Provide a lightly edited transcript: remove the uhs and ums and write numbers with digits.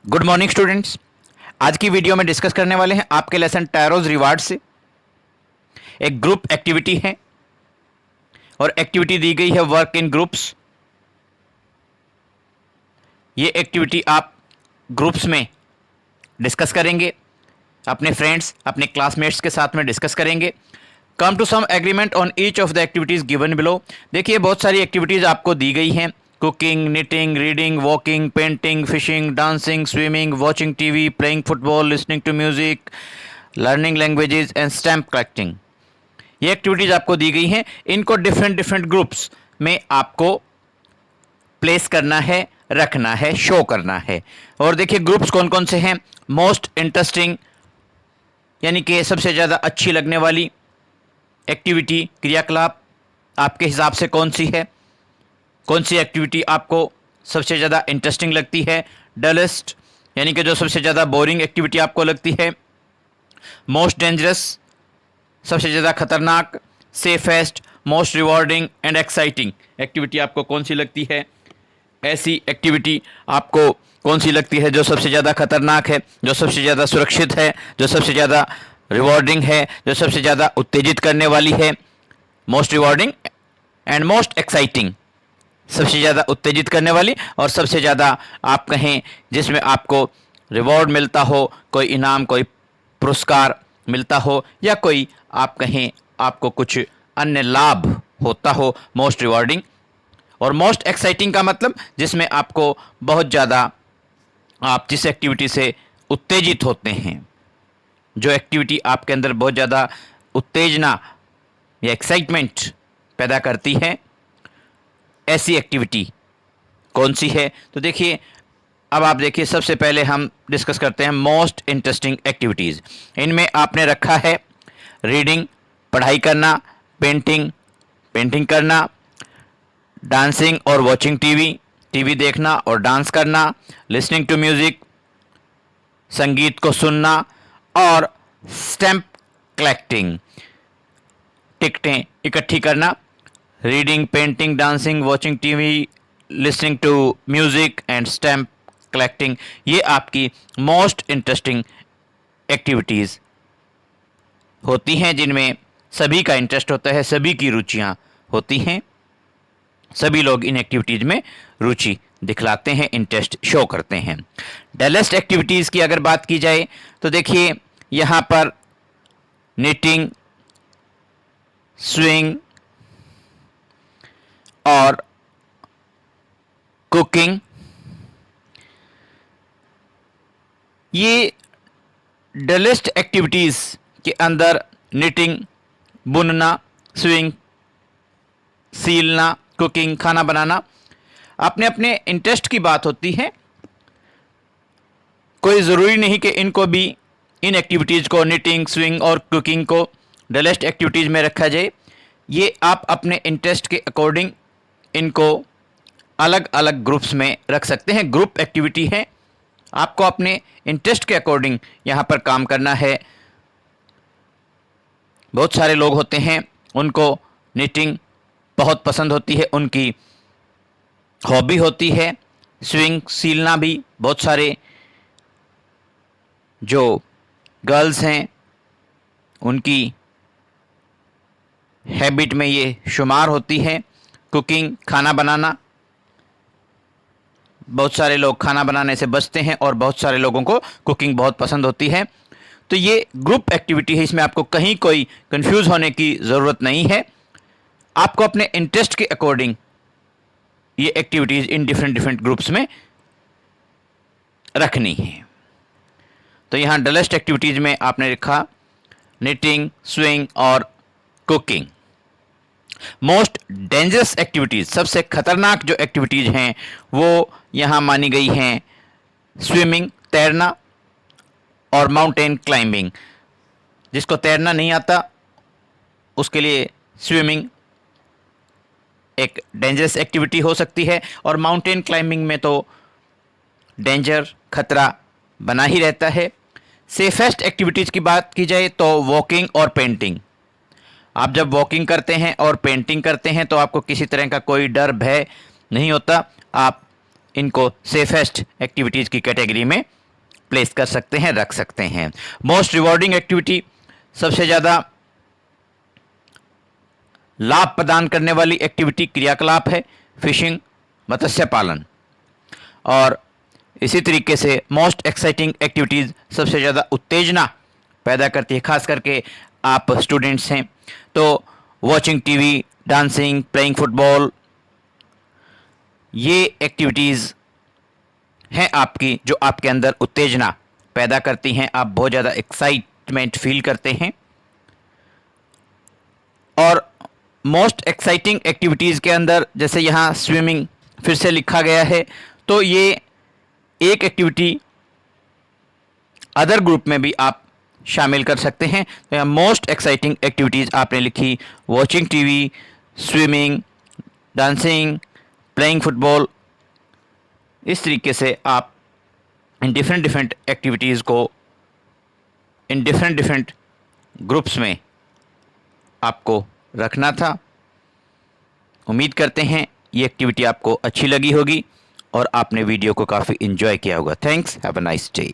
Good morning students. आज की video में डिस्कस करने वाले हैं आपके लेसन टैरोज रिवार्ड से। एक ग्रुप एक्टिविटी है और एक्टिविटी दी गई है वर्क इन ग्रुप्स। ये एक्टिविटी आप ग्रुप्स में डिस्कस करेंगे, अपने फ्रेंड्स अपने क्लासमेट्स के साथ में डिस्कस करेंगे। Come to some agreement on each of the activities given below. देखिए बहुत सारी एक्टिविटीज़ आपको दी गई हैं। Cooking, knitting, reading, walking, painting, fishing, dancing, swimming, watching TV, playing football, listening to music, learning languages and stamp collecting. ये activities आपको दी गई हैं। इनको डिफरेंट डिफरेंट ग्रुप्स में आपको प्लेस करना है, रखना है, शो करना है। और देखिए ग्रुप्स कौन कौन से हैं। मोस्ट इंटरेस्टिंग यानी कि सबसे ज़्यादा अच्छी लगने वाली एक्टिविटी, क्रियाकलाप आपके हिसाब से कौन सी है? कौन सी एक्टिविटी आपको सबसे ज़्यादा इंटरेस्टिंग लगती है? डलेस्ट यानी कि जो सबसे ज़्यादा बोरिंग एक्टिविटी आपको लगती है। मोस्ट डेंजरस सबसे ज़्यादा खतरनाक। Safest, most rewarding and exciting activity आपको कौन सी लगती है? ऐसी एक्टिविटी आपको कौन सी लगती है जो सबसे ज़्यादा खतरनाक है, जो सबसे ज़्यादा सुरक्षित है, जो सबसे ज़्यादा रिवॉर्डिंग है, जो सबसे ज़्यादा उत्तेजित करने वाली है? Most rewarding and most exciting, सबसे ज़्यादा उत्तेजित करने वाली और सबसे ज़्यादा आप कहें जिसमें आपको रिवॉर्ड मिलता हो, कोई इनाम, कोई पुरस्कार मिलता हो, या कोई आप कहें आपको कुछ अन्य लाभ होता हो। Most rewarding. और मोस्ट एक्साइटिंग का मतलब जिसमें आपको बहुत ज़्यादा, आप जिस एक्टिविटी से उत्तेजित होते हैं, जो एक्टिविटी आपके अंदर बहुत ज़्यादा उत्तेजना या एक्साइटमेंट पैदा करती है, ऐसी एक्टिविटी कौन सी है? तो देखिए, अब आप देखिए, सबसे पहले हम डिस्कस करते हैं मोस्ट इंटरेस्टिंग एक्टिविटीज़। इनमें आपने रखा है रीडिंग, पढ़ाई करना, पेंटिंग, पेंटिंग करना, डांसिंग और वॉचिंग टीवी, टीवी देखना और डांस करना, लिसनिंग टू म्यूज़िक, संगीत को सुनना, और स्टैम्प कलेक्टिंग, टिकटें इकट्ठी करना। Reading, painting, dancing, watching TV, listening to music and stamp collecting, ये आपकी मोस्ट इंटरेस्टिंग एक्टिविटीज़ होती हैं, जिनमें सभी का इंटरेस्ट होता है, सभी की रुचियाँ होती हैं, सभी लोग इन एक्टिविटीज़ में रुचि दिखलाते हैं, इंटरेस्ट शो करते हैं। डेलेस्ट एक्टिविटीज़ की अगर बात की जाए तो देखिए यहाँ पर निटिंग, स्विंग और कुकिंग, ये डलेस्ट एक्टिविटीज़ के अंदर निटिंग, बुनना, स्विंग, सीलना, कुकिंग, खाना बनाना, अपने अपने इंटरेस्ट की बात होती है। कोई ज़रूरी नहीं कि इनको भी, इन एक्टिविटीज़ को, निटिंग, स्विंग और कुकिंग को डलेस्ट एक्टिविटीज़ में रखा जाए। ये आप अपने इंटरेस्ट के अकॉर्डिंग इनको अलग अलग ग्रुप्स में रख सकते हैं। ग्रुप एक्टिविटी है, आपको अपने इंटरेस्ट के अकॉर्डिंग यहाँ पर काम करना है। बहुत सारे लोग होते हैं, उनको निटिंग बहुत पसंद होती है, उनकी हॉबी होती है। स्विंग, सीलना भी बहुत सारे जो गर्ल्स हैं उनकी हैबिट में ये शुमार होती है। कुकिंग, खाना बनाना, बहुत सारे लोग खाना बनाने से बचते हैं और बहुत सारे लोगों को कुकिंग बहुत पसंद होती है। तो ये ग्रुप एक्टिविटी है, इसमें आपको कहीं कोई कंफ्यूज होने की ज़रूरत नहीं है। आपको अपने इंटरेस्ट के अकॉर्डिंग ये activities in different different groups में रखनी है। तो यहाँ डलेस्ट एक्टिविटीज़ में आपने लिखा निटिंग, स्विंग और कुकिंग। मोस्ट डेंजरस एक्टिविटीज़, सबसे खतरनाक जो एक्टिविटीज़ हैं वो यहाँ मानी गई हैं स्विमिंग, तैरना, और माउंटेन क्लाइंबिंग। जिसको तैरना नहीं आता उसके लिए स्विमिंग एक डेंजरस एक्टिविटी हो सकती है, और माउंटेन क्लाइंबिंग में तो डेंजर, खतरा बना ही रहता है। सेफेस्ट एक्टिविटीज़ की बात की जाए तो वॉकिंग और पेंटिंग। आप जब वॉकिंग करते हैं और पेंटिंग करते हैं तो आपको किसी तरह का कोई डर, भय नहीं होता। आप इनको सेफेस्ट एक्टिविटीज़ की कैटेगरी में प्लेस कर सकते हैं, रख सकते हैं। मोस्ट रिवॉर्डिंग एक्टिविटी, सबसे ज़्यादा लाभ प्रदान करने वाली एक्टिविटी, क्रियाकलाप है फिशिंग, मत्स्य पालन। और इसी तरीके से मोस्ट एक्साइटिंग एक्टिविटीज़, सबसे ज़्यादा उत्तेजना पैदा करती है, खास करके आप स्टूडेंट्स हैं तो watching TV, dancing, playing football, ये एक्टिविटीज़ हैं आपकी जो आपके अंदर उत्तेजना पैदा करती हैं, आप बहुत ज़्यादा एक्साइटमेंट फील करते हैं। और मोस्ट एक्साइटिंग एक्टिविटीज़ के अंदर जैसे यहाँ स्विमिंग फिर से लिखा गया है, तो ये एक एक्टिविटी अदर ग्रुप में भी आप शामिल कर सकते हैं। तो यहाँ मोस्ट एक्साइटिंग एक्टिविटीज़ आपने लिखी watching TV, swimming, dancing, playing football. इस तरीके से आप इन डिफरेंट एक्टिविटीज़ को इन डिफरेंट ग्रुप्स में आपको रखना था। उम्मीद करते हैं ये एक्टिविटी आपको अच्छी लगी होगी और आपने वीडियो को काफ़ी एंजॉय किया होगा। Thanks, have a nice day.